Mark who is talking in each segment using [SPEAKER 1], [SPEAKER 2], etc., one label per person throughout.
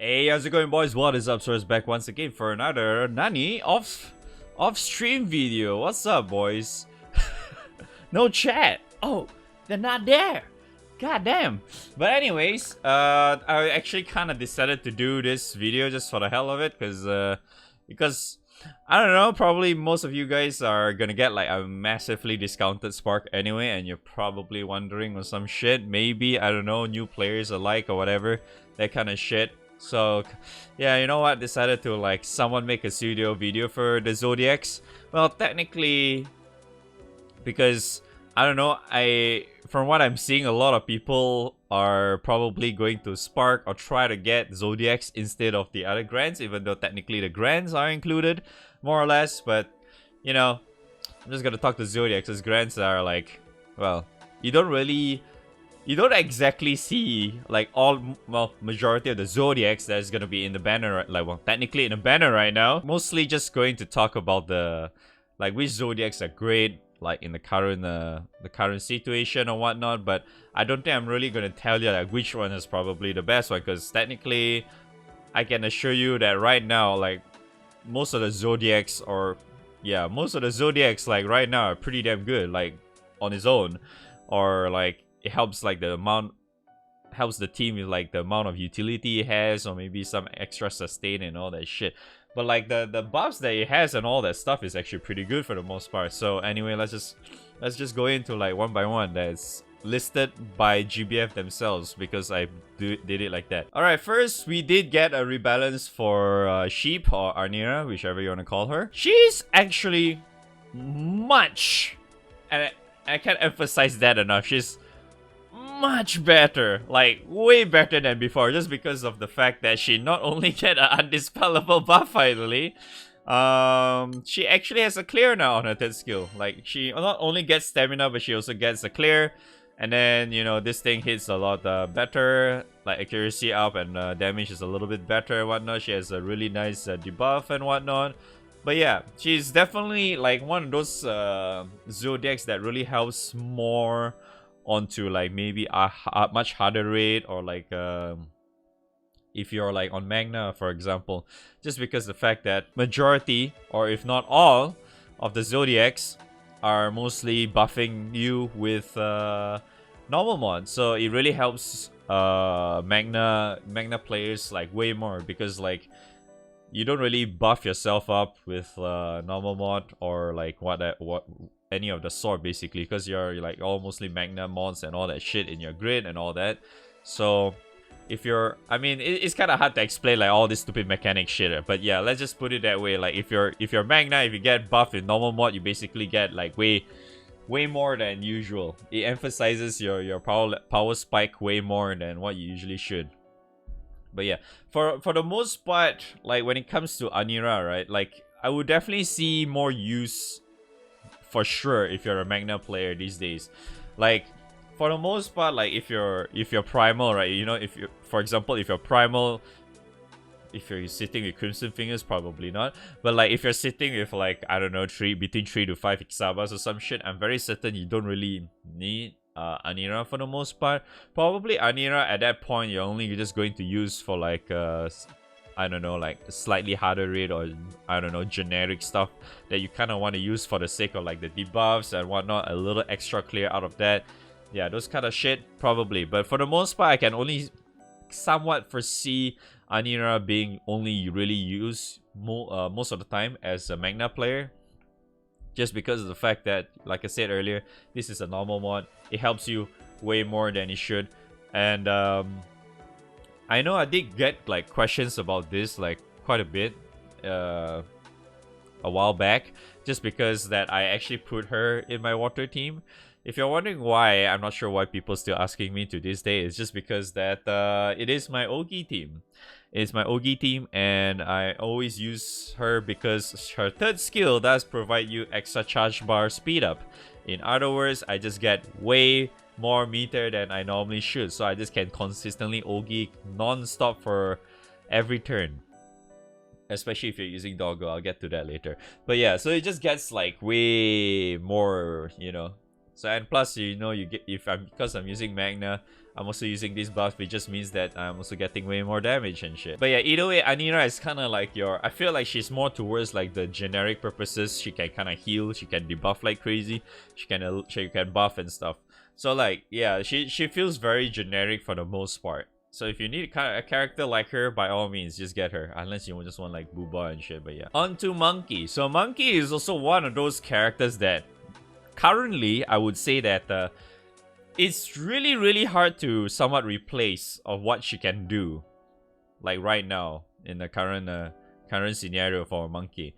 [SPEAKER 1] Hey, how's it going, boys? What is up? So it's back once again for another Nani off-stream video. What's up, boys? No chat. Oh, they're not there. God damn. But anyways, I actually kind of decided to do this video just for the hell of it, because I don't know, probably most of you guys are gonna get like a massively discounted Spark anyway, and you're probably wondering or some shit. Maybe, I don't know, new players alike or whatever, that kind of shit. So yeah, you know what, decided to like someone make a studio video for the Zodiacs. Well, technically, because I don't know, from what I'm seeing, a lot of people are probably going to Spark or try to get Zodiacs instead of the other Grands, even though technically the Grands are included, more or less. But you know, I'm just gonna talk to Zodiacs, as Grands are like, well, you don't exactly see like majority of the Zodiacs that's gonna be in the banner, like, well, technically in the banner right now. Mostly just going to talk about the like which Zodiacs are great, like in the current situation or whatnot. But I don't think I'm really gonna tell you like which one is probably the best one, because technically I can assure you that right now, like most of the Zodiacs like right now are pretty damn good, like on its own, or like it helps like helps the team with like the amount of utility it has, or maybe some extra sustain and all that shit. But like the buffs that it has and all that stuff is actually pretty good for the most part. So anyway, let's just go into like one by one that's listed by GBF themselves, because I did it like that. Alright, first we did get a rebalance for Sheep, or Anira, whichever you want to call her. She's actually much, and I can't emphasize that enough, she's much better, like way better than before, just because of the fact that she not only get an undispellable buff finally, she actually has a clear now on her third skill. Like she not only gets stamina, but she also gets a clear. And then, you know, this thing hits a lot better, like accuracy up, and damage is a little bit better and whatnot. She has a really nice debuff and whatnot. But yeah, she's definitely like one of those Zodiacs that really helps more onto like maybe a much harder rate, or like if you're like on Magna, for example, just because the fact that majority, or if not all, of the Zodiacs are mostly buffing you with normal mod. So it really helps Magna players like way more, because like you don't really buff yourself up with normal mod or like what any of the sort, basically, because you're like all mostly Magna mods and all that shit in your grid and all that. So if you're, I mean, it's kind of hard to explain like all this stupid mechanic shit, but yeah, let's just put it that way. Like if you're Magna, if you get buffed in normal mod, you basically get like way more than usual. It emphasizes your power spike way more than what you usually should. But yeah, for the most part, like when it comes to Anira, right, like I would definitely see more use for sure if you're a Magna player these days. Like for the most part, like if you're primal, right, you know, if you, for example, if you're primal, if you're sitting with Crimson Fingers, probably not, but like if you're sitting with like, I don't know, between 3 to 5 Ixabas or some shit, I'm very certain you don't really need Anira for the most part. Probably Anira at that point you're only just going to use for like I don't know, like slightly harder rate, or I don't know, generic stuff that you kind of want to use for the sake of like the debuffs and whatnot, a little extra clear out of that. Yeah, those kind of shit, probably. But for the most part, I can only somewhat foresee Anira being only really used most of the time as a Magna player, just because of the fact that, like I said earlier, this is a normal mod. It helps you way more than it should. And I know I did get like questions about this like quite a bit a while back, just because that I actually put her in my water team. If you're wondering why, I'm not sure why people still asking me to this day. It's just because that it is my Ogi team. It's my Ogi team, and I always use her because her third skill does provide you extra charge bar speed up. In other words, I just get way more meter than I normally should, so I just can consistently Ogi non-stop for every turn. Especially if you're using Doggo, I'll get to that later. But yeah, so it just gets like way more, you know. So, and plus, you know, you get, because I'm using Magna, I'm also using this buff. It just means that I'm also getting way more damage and shit. But yeah, either way, Anira is kind of like I feel like she's more towards like the generic purposes. She can kind of heal, she can debuff like crazy, she can buff and stuff. So like, yeah, she feels very generic for the most part. So if you need a character like her, by all means, just get her. Unless you just want like Booba and shit, but yeah. On to Monkey. So Monkey is also one of those characters that currently I would say that it's really hard to somewhat replace of what she can do. Like right now in the current scenario for Monkey.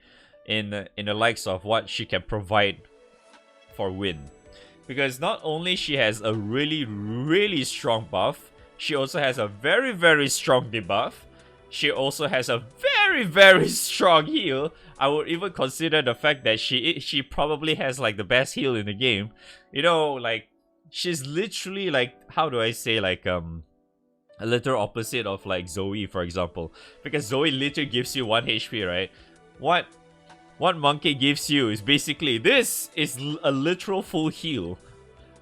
[SPEAKER 1] In the likes of what she can provide for win. Because not only she has a really strong buff, she also has a very strong debuff. She also has a very strong heal. I would even consider the fact that she probably has like the best heal in the game. You know, like she's literally like, how do I say, like a literal opposite of like Zoe, for example. Because Zoe literally gives you 1 HP, right? What Monkey gives you is basically, this is a literal full heal.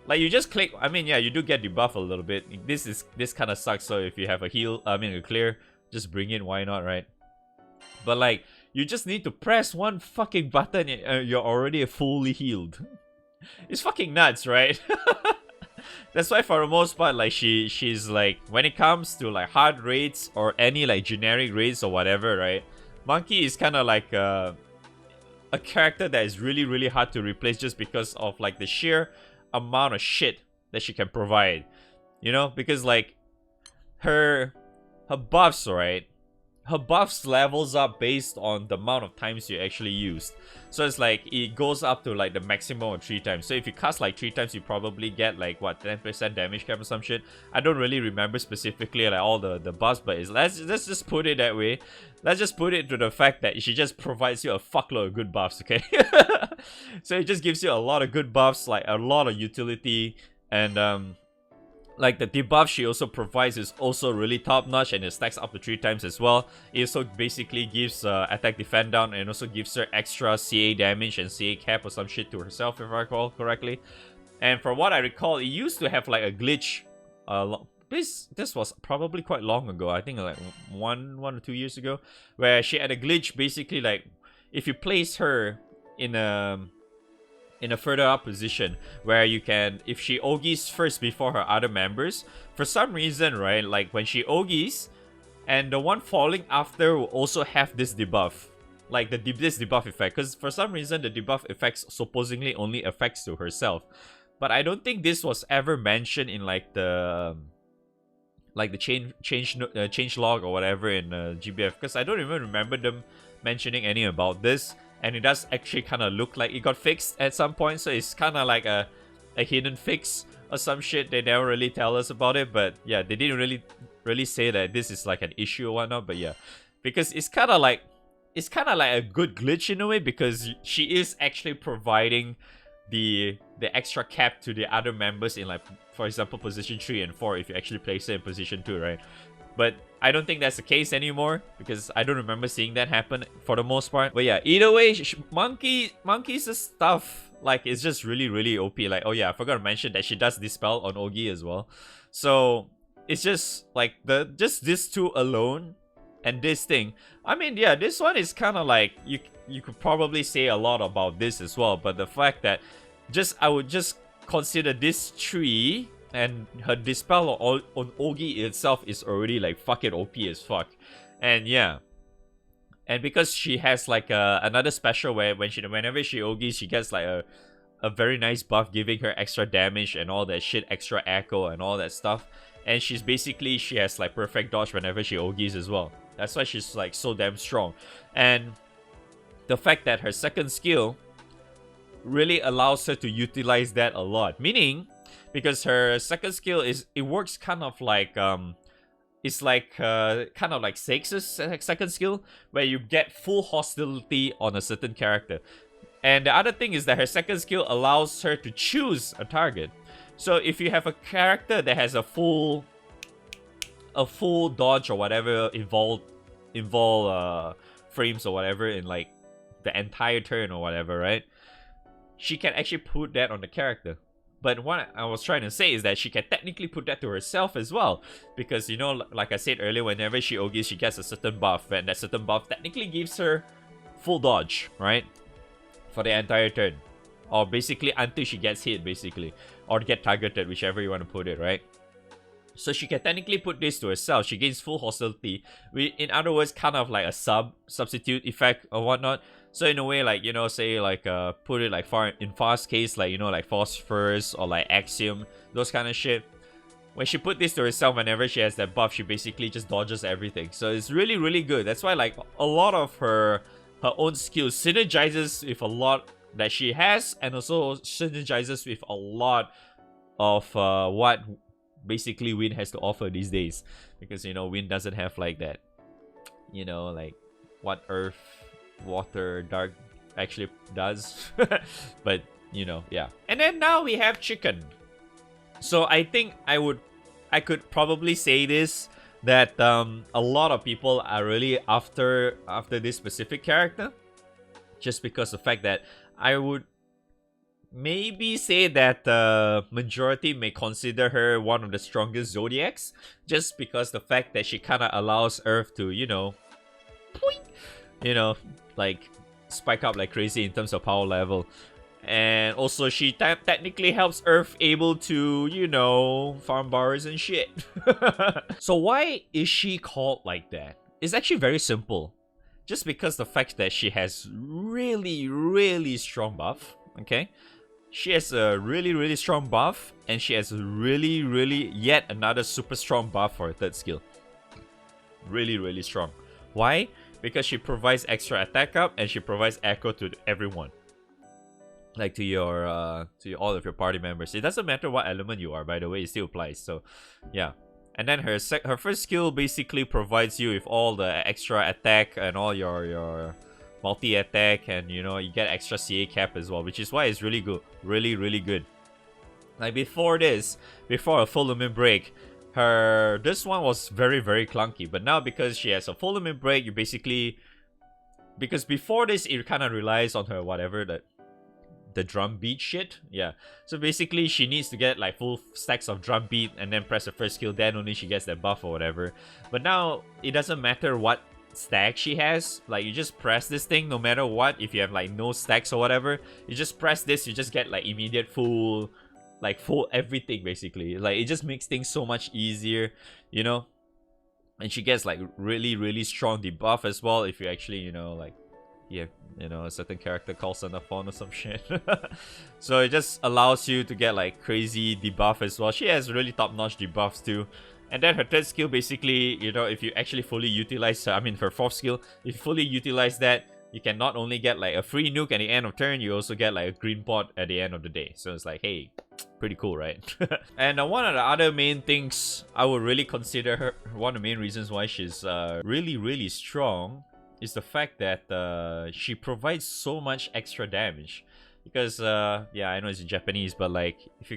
[SPEAKER 1] Like you just click, I mean, yeah, you do get debuff a little bit. This kind of sucks. So if you have a heal, a clear, just bring it, why not, right? But like, you just need to press one fucking button and you're already fully healed. It's fucking nuts, right? That's why for the most part, like she's like, when it comes to like hard raids or any like generic raids or whatever, right? Monkey is kind of like a character that is really hard to replace just because of like the sheer amount of shit that she can provide, you know, because like her buffs, right, her buffs levels up based on the amount of times you actually used. So it's like it goes up to like the maximum of 3 times. So if you cast like 3 times, you probably get like what, 10% damage cap or some shit. I don't really remember specifically like all the buffs, but let's just put it that way. Let's just put it to the fact that she just provides you a fuckload of good buffs, okay? So it just gives you a lot of good buffs, like a lot of utility, and like the debuff she also provides is also really top notch, and it stacks up to 3 times as well. It also basically gives attack defend down, and also gives her extra CA damage and CA cap or some shit to herself, if I recall correctly. And from what I recall, it used to have like a glitch. This was probably quite long ago. I think like one or 2 years ago, where she had a glitch. Basically, like if you place her in a further up position where you can, if she Ogies first before her other members, for some reason, right, like when she Ogies, and the one falling after will also have this debuff, like this debuff effect, because for some reason the debuff effects supposedly only affects to herself. But I don't think this was ever mentioned in like the change log or whatever in GBF, because I don't even remember them mentioning any about this. And it does actually kind of look like it got fixed at some point, so it's kind of like a hidden fix or some shit. They never really tell us about it, but yeah, they didn't really say that this is like an issue or whatnot. But yeah, because it's kind of like a good glitch in a way, because she is actually providing the extra cap to the other members in, like, for example, position 3 and 4 if you actually place it in position 2, right? But I don't think that's the case anymore, because I don't remember seeing that happen for the most part. But yeah, either way, Monkey's stuff, like, it's just really OP. Like, oh yeah, I forgot to mention that she does Dispel on Ogi as well. So it's just like just these two alone and this thing. I mean, yeah, this one is kind of like, you could probably say a lot about this as well. But the fact that I would just consider this tree, and her Dispel on Ogi itself is already like fucking OP as fuck. And yeah, and because she has like another special where whenever she Ogis, she gets like a very nice buff giving her extra damage and all that shit, extra echo and all that stuff. And she has like perfect dodge whenever she Ogis as well. That's why she's like so damn strong. And the fact that her second skill really allows her to utilize that a lot, meaning, because her second skill works kind of like it's like kind of like Sakes' second skill, where you get full hostility on a certain character. And the other thing is that her second skill allows her to choose a target. So if you have a character that has a full dodge or whatever, involve frames or whatever in like the entire turn or whatever, right? She can actually put that on the character. But what I was trying to say is that she can technically put that to herself as well. Because, you know, like I said earlier, whenever she Ogis, she gets a certain buff. And that certain buff technically gives her full dodge, right? For the entire turn. Or basically until she gets hit, basically. Or get targeted, whichever you want to put it, right? So she can technically put this to herself. She gains full hostility. In other words, kind of like a substitute effect or whatnot. So in a way, like, you know, say like put it like in fast case, like, you know, like phosphorus or like axiom, those kind of shit. When she put this to herself, whenever she has that buff, she basically just dodges everything. So it's really, really good. That's why like a lot of her own skills synergizes with a lot that she has, and also synergizes with a lot of what basically Wind has to offer these days. Because, you know, Wind doesn't have like that, you know, like what Earth, Water, Dark actually does. But, you know, yeah. And then now we have Chicken. So I think I could probably say this, that a lot of people are really after this specific character, just because the fact that I would maybe say that the majority may consider her one of the strongest Zodiacs, just because the fact that she kind of allows Earth to, you know, you know, like spike up like crazy in terms of power level. And also she technically helps Earth able to, you know, farm bars and shit. So why is she called like that? It's actually very simple. Just because the fact that she has really, really strong buff, okay? She has a really, really strong buff, and she has really, really yet another super strong buff for her third skill. Really, really strong. Why? Because she provides extra attack up, and she provides echo to everyone. Like to your all of your party members. It doesn't matter what element you are, by the way, it still applies. So yeah. And then her first skill basically provides you with all the extra attack and all your multi attack, and you know, you get extra CA cap as well, which is why it's really good. Really, really good. Like before this, before a full limit break, this one was very, very clunky. But now because she has a full limit break, you basically, because before this it kind of relies on her whatever that the drum beat shit. Yeah, so basically she needs to get like full stacks of drum beat and then press the first skill, then only she gets that buff or whatever. But now it doesn't matter what stack she has, like you just press this thing no matter what. If you have like no stacks or whatever, you just press this, you just get like immediate full everything basically. Like it just makes things so much easier, you know. And she gets like really, really strong debuff as well if you actually, you know, like yeah, you know, a certain character calls on the phone or some shit. So it just allows you to get like crazy debuff as well. She has really top-notch debuffs too. And then her third skill basically, you know, if you actually fully utilize, I mean her fourth skill, if you fully utilize that, you can not only get like a free nuke at the end of turn, you also get like a green pot at the end of the day. So it's like, hey, pretty cool, right? And one of the other main things I would really consider her, one of the main reasons why she's really, really strong, is the fact that she provides so much extra damage. Because yeah, I know it's in Japanese, but like if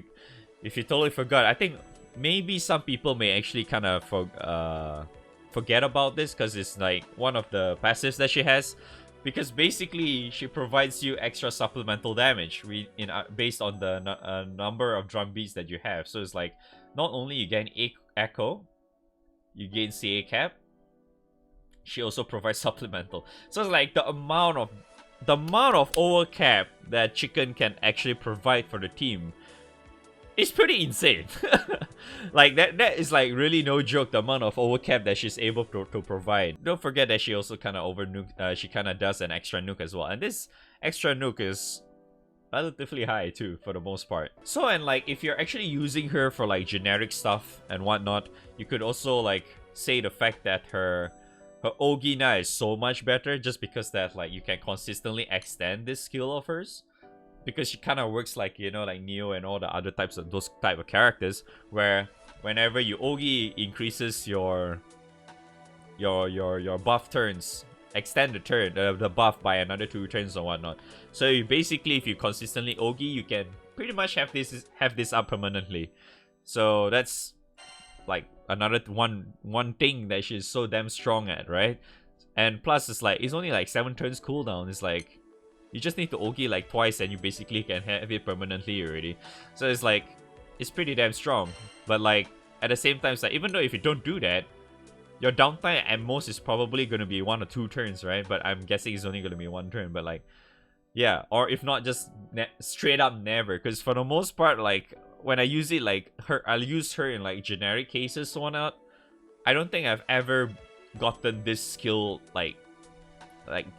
[SPEAKER 1] you totally forgot, I think maybe some people may actually kind of forget about this, because it's like one of the passives that she has. Because basically she provides you extra supplemental damage based on the number of drum beats that you have. So it's like not only you gain echo, you gain CA cap, she also provides supplemental. So it's like the amount of overcap that Chicken can actually provide for the team is pretty insane. Like that is like really no joke, the amount of overcap that she's able to provide. Don't forget that she also kind of over nuke, she kind of does an extra nuke as well, and this extra nuke is relatively high too for the most part. So, and like if you're actually using her for like generic stuff and whatnot, you could also like say the fact that her Ogina is so much better, just because that like you can consistently extend this skill of hers. Because she kind of works like, you know, like Neo and all the other types of those type of characters, where whenever you Ogi increases your buff turns, extend the turn, the buff by another 2 turns or whatnot. So you basically, if you consistently Ogi, you can pretty much have this up permanently. So that's like another one thing that she's so damn strong at, right? And plus it's like it's only like 7 turns cooldown. It's like You just need to Ogi like twice and you basically can have it permanently already. So it's like, it's pretty damn strong. But like, at the same time, it's like, even though if you don't do that, your downtime at most is probably going to be 1 or 2 turns, right? But I'm guessing it's only going to be 1 turn. But like, yeah, or if not, just straight up never. Because for the most part, like, when I use it, like, I'll use her in like generic cases, so on out. I don't think I've ever gotten this skill like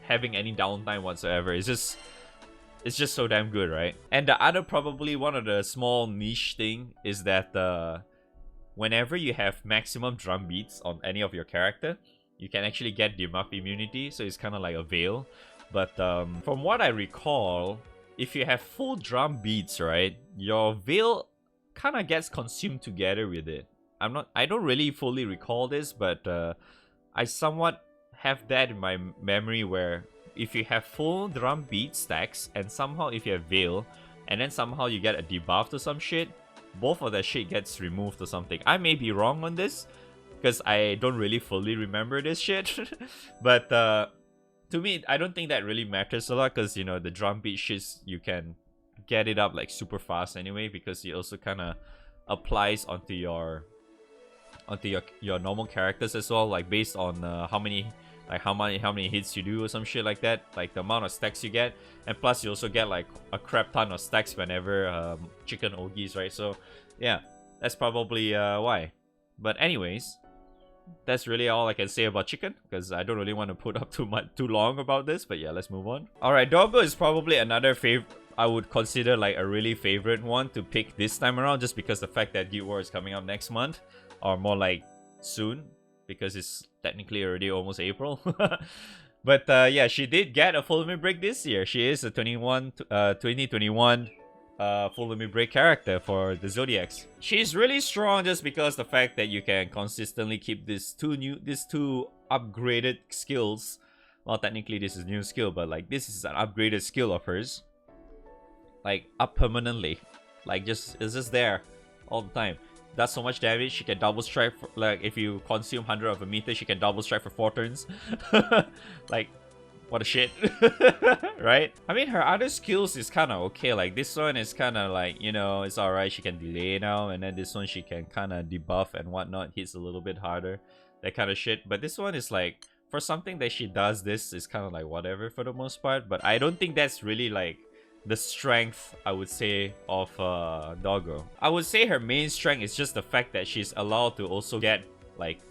[SPEAKER 1] having any downtime whatsoever. It's just so damn good, right? And the other, probably one of the small niche thing, is that whenever you have maximum drum beats on any of your character, you can actually get debuff immunity, so it's kind of like a veil. But from what I recall, if you have full drum beats, right, your veil kind of gets consumed together with it. I don't really fully recall this, but I somewhat have that in my memory, where if you have full drum beat stacks and somehow if you have veil and then somehow you get a debuff to some shit, both of that shit gets removed or something. I may be wrong on this because I don't really fully remember this shit. But to me, I don't think that really matters a lot, because, you know, the drum beat shits, you can get it up like super fast anyway, because it also kind of applies onto your normal characters as well, like based on how many hits you do or some shit like that, like the amount of stacks you get. And plus you also get like a crap ton of stacks whenever chicken Ogis, right? So yeah, that's probably why. But anyways, that's really all I can say about chicken, because I don't really want to put up too long about this. But yeah, let's move on. Alright, Doggo is probably another favorite. I would consider like a really favorite one to pick this time around, just because the fact that Guild War is coming up next month, or more like soon, because it's technically already almost April. But yeah, she did get a full limit break this year. She is a 2021 full limit break character for the Zodiacs. She's really strong just because the fact that you can consistently keep these two upgraded skills. Well, technically this is a new skill, but like this is an upgraded skill of hers, like up permanently. Like it's just there all the time. Does so much damage. She can double strike for, like, if you consume 100 of a meter, she can double strike for 4 turns. Like, what a shit. Right? I mean, her other skills is kind of okay. Like, this one is kind of like, you know, it's alright. She can delay now. And then this one, she can kind of debuff and whatnot. Hits a little bit harder. That kind of shit. But this one is like, for something that she does, this is kind of like whatever for the most part. But I don't think that's really like the strength, I would say, of Doggo. I would say her main strength is just the fact that she's allowed to also get like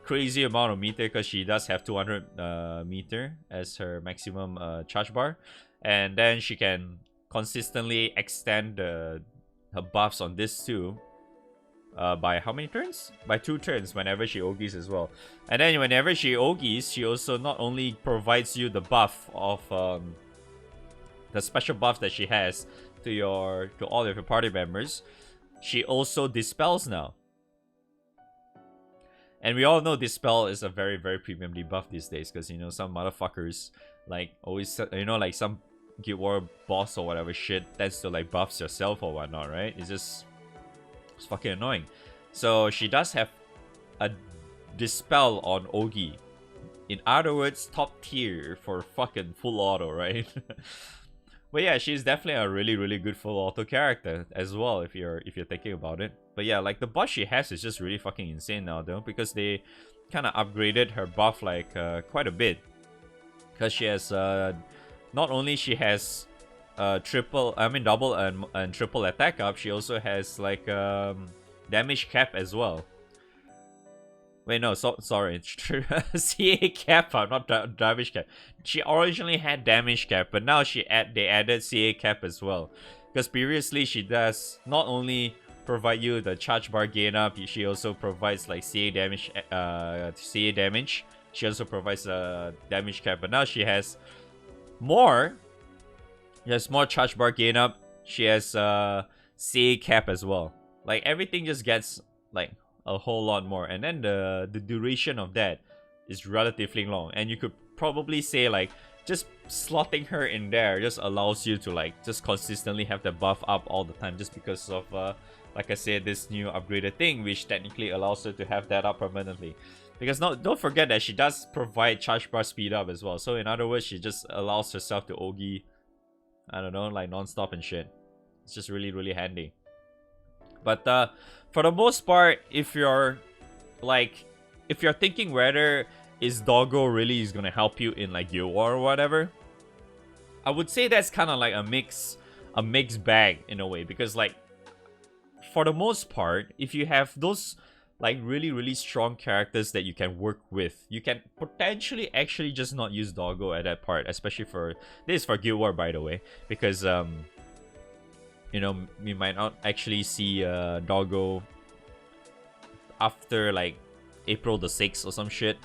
[SPEAKER 1] crazy amount of meter, because she does have 200 meter as her maximum charge bar, and then she can consistently extend her buffs on this too by how many turns? By 2 turns whenever she Ogis as well. And then whenever she Ogis, she also not only provides you the buff of the special buff that she has to all of your party members, she also dispels now. And we all know Dispel is a very, very premium debuff these days, because, you know, some motherfuckers like always, you know, like some Guild War boss or whatever shit tends to like buffs yourself or whatnot, right? It's fucking annoying. So she does have a Dispel on Ogi. In other words, top tier for fucking full auto, right? But yeah, she's definitely a really, really good full auto character as well, if you're thinking about it. But yeah, like the buff she has is just really fucking insane now though, because they kind of upgraded her buff like quite a bit. Because she has not only she has double and triple attack up, she also has like damage cap as well. Wait, no, sorry. CA cap, not damage cap. She originally had damage cap, but now they added CA cap as well. Because previously she does not only provide you the charge bar gain up, she also provides like CA damage. She also provides damage cap, but now she has more. She has more charge bar gain up. She has CA cap as well. Like everything just gets like a whole lot more, and then the duration of that is relatively long, and you could probably say like just slotting her in there just allows you to like just consistently have the buff up all the time, just because of like I said, this new upgraded thing, which technically allows her to have that up permanently. Because don't forget that she does provide charge bar speed up as well, so in other words, she just allows herself to Ogi I don't know, like non-stop and shit. It's just really, really handy. But for the most part, if you're thinking whether is Doggo really is gonna help you in like Guild War or whatever, I would say that's kind of like a mixed bag in a way, because like for the most part, if you have those like really, really strong characters that you can work with, you can potentially actually just not use Doggo at that part, especially for this is for Guild War, by the way, because you know, we might not actually see Doggo after like April the 6th or some shit.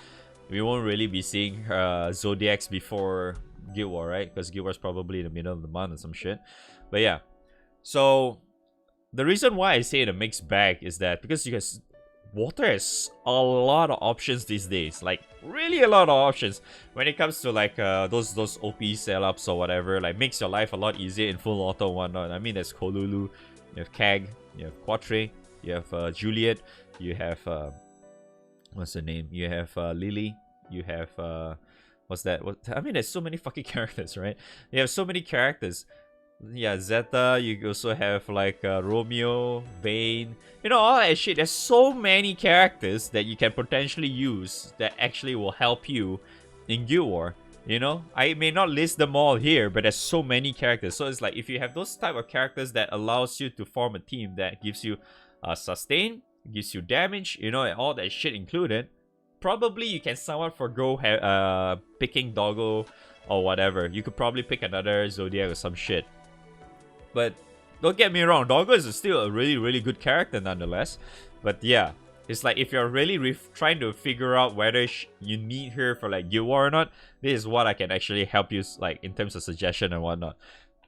[SPEAKER 1] We won't really be seeing Zodiacs before Guild War, right? Because Guild War is probably in the middle of the month or some shit. But yeah, so the reason why I say the mixed bag is that because you guys, Water has a lot of options these days, like really a lot of options when it comes to like those OP setups or whatever. Like makes your life a lot easier in full auto and whatnot. I mean, there's Kolulu, you have Kag, you have Quatre, you have Juliet, you have what's her name? You have Lily, you have what's that? I mean, there's so many fucking characters, right? You have so many characters. Yeah, Zeta, you also have like Romeo, Bane, you know, all that shit. There's so many characters that you can potentially use that actually will help you in Guild War. You know, I may not list them all here, but there's so many characters. So it's like if you have those type of characters that allows you to form a team that gives you sustain, gives you damage, you know, and all that shit included, probably you can somewhat forgo picking Doggo or whatever. You could probably pick another Zodiac or some shit. But don't get me wrong, Doggo is still a really, really good character nonetheless. But yeah, it's like if you're really trying to figure out whether you need her for like Guild War or not, this is what I can actually help you like in terms of suggestion and whatnot.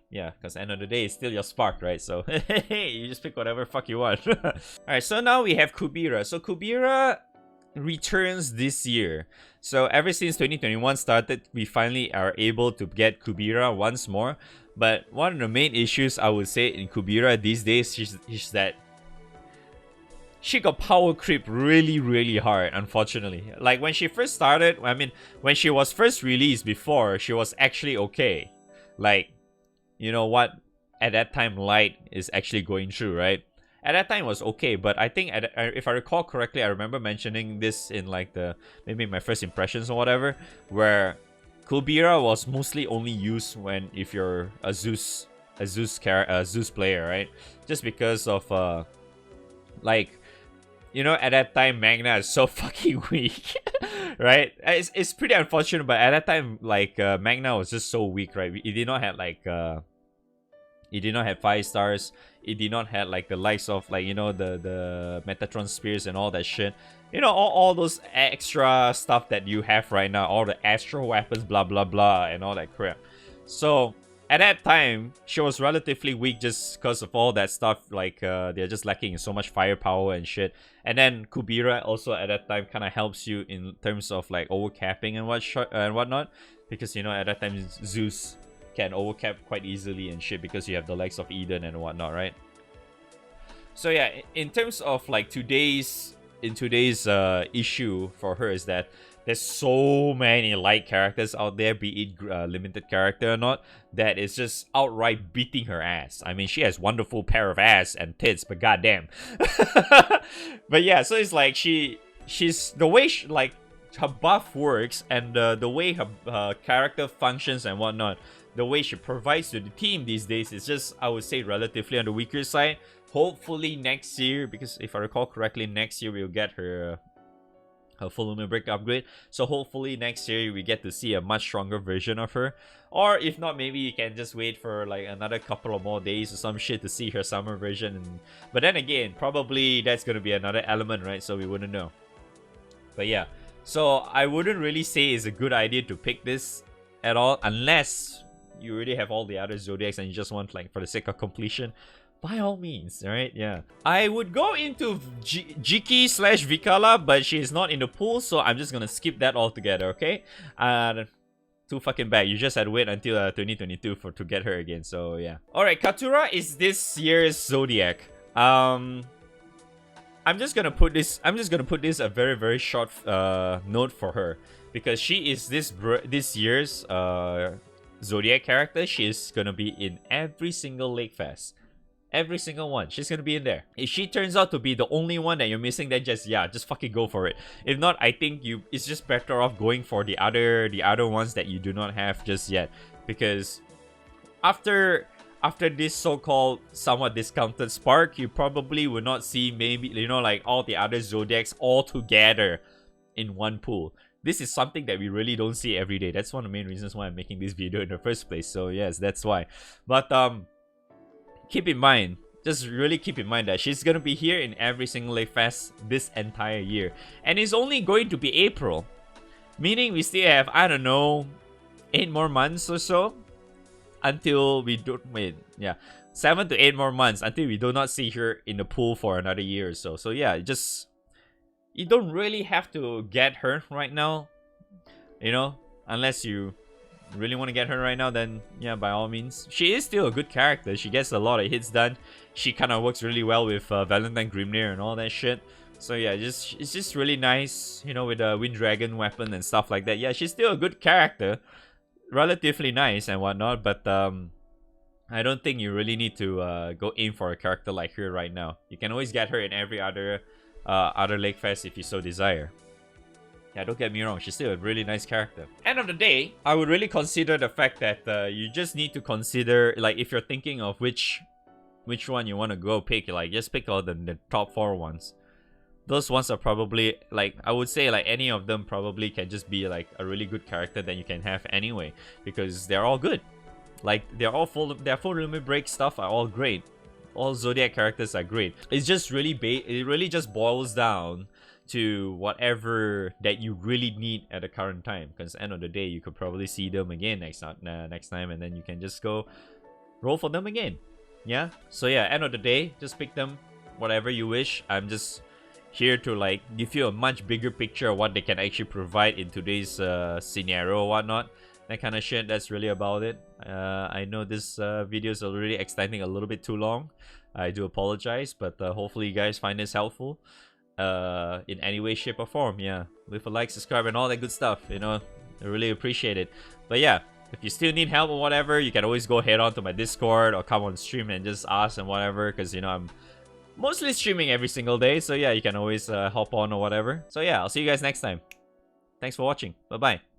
[SPEAKER 1] Yeah, because end of the day, it's still your spark, right? So you just pick whatever fuck you want. Alright, so now we have Kubbia. So Kubbia returns this year. So ever since 2021 started, we finally are able to get Kubbia once more. But one of the main issues I would say in Kubbia these days is that she got power creep really, really hard, unfortunately. Like when she first started, I mean, when she was first released before, she was actually okay. Like, you know what, at that time Light is actually going through, right? At that time it was okay, but I think if I recall correctly, I remember mentioning this in like maybe my first impressions or whatever, where Kubbia was mostly only used when if you're a Zeus player, right? Just because of like, you know, at that time Magna is so fucking weak, right? It's pretty unfortunate, but at that time like Magna was just so weak, right? It did not have like it did not have 5 stars. It did not have like the likes of like, you know, the Metatron Spears and all that shit. You know, all those extra stuff that you have right now, all the astral weapons, blah blah blah, and all that crap. So at that time, she was relatively weak just because of all that stuff. Like they're just lacking in so much firepower and shit. And then Kubbia also at that time kind of helps you in terms of like overcapping and whatnot, because you know at that time Zeus can overcap quite easily and shit because you have the likes of Eden and whatnot, right? So yeah, in terms of like today's issue for her is that there's so many light characters out there, be it limited character or not, that is just outright beating her ass. I mean, she has wonderful pair of ass and tits, but goddamn. But yeah, so it's like she's the way like her buff works and the way her character functions and whatnot, the way she provides to the team these days is just, I would say, relatively on the weaker side. Hopefully next year, because if I recall correctly, next year we'll get her full lunar break upgrade. So hopefully next year we get to see a much stronger version of her. Or if not, maybe you can just wait for like another couple of more days or some shit to see her summer version. But then again, probably that's gonna be another element, right? So we wouldn't know. But yeah, so I wouldn't really say it's a good idea to pick this at all, unless you already have all the other Zodiacs and you just want like for the sake of completion. By all means, right? Yeah. I would go into Jiki / Vikala, but she's not in the pool, so I'm just gonna skip that altogether, okay? Too fucking bad. You just had to wait until 2022 to get her again, so yeah. Alright, Katura is this year's Zodiac. I'm just gonna put this a very, very short note for her, because she is this year's Zodiac character, she's gonna be in every single Lake Fest. Every single one. She's gonna be in there. If she turns out to be the only one that you're missing, then just fucking go for it. If not, I think it's just better off going for the other ones that you do not have just yet. Because after this so-called somewhat discounted spark, you probably will not see maybe, you know, like all the other Zodiacs all together in one pool. This is something that we really don't see every day. That's one of the main reasons why I'm making this video in the first place. So yes, that's why. But keep in mind, just really keep in mind that she's gonna be here in every single Lake Fest this entire year. And it's only going to be April. Meaning we still have, I don't know, 8 more months or so until we don't wait. Yeah, 7 to 8 more months until we do not see her in the pool for another year or so. So yeah, you don't really have to get her right now, you know, unless you really want to get her right now. Then yeah, by all means. She is still a good character. She gets a lot of hits done. She kind of works really well with Valentine Grimnir and all that shit. So yeah, it's just really nice, you know, with the Wind Dragon weapon and stuff like that. Yeah, she's still a good character, relatively nice and whatnot, but I don't think you really need to go aim for a character like her right now. You can always get her in every other Lake Fest if you so desire. Yeah, don't get me wrong, she's still a really nice character. End of the day, I would really consider the fact that you just need to consider, like, if you're thinking of which one you want to go pick, like, just pick all the top 4 ones. Those ones are probably, like, I would say, like, any of them probably can just be, like, a really good character that you can have anyway. Because they're all good. Like, their full limit break stuff are all great. All Zodiac characters are great. It's just really, it really just boils down to whatever that you really need at the current time. Because at the end of the day, you could probably see them again next time. And then you can just go roll for them again. Yeah? So yeah, end of the day, just pick them whatever you wish. I'm just here to, like, give you a much bigger picture of what they can actually provide in today's scenario or whatnot. That kind of shit. That's really about it. I know this video is already extending a little bit too long. I do apologize, but hopefully you guys find this helpful in any way, shape, or form. Yeah, leave a like, subscribe, and all that good stuff. You know, I really appreciate it. But yeah, if you still need help or whatever, you can always go head on to my Discord or come on stream and just ask and whatever. Because, you know, I'm mostly streaming every single day. So yeah, you can always hop on or whatever. So yeah, I'll see you guys next time. Thanks for watching. Bye-bye.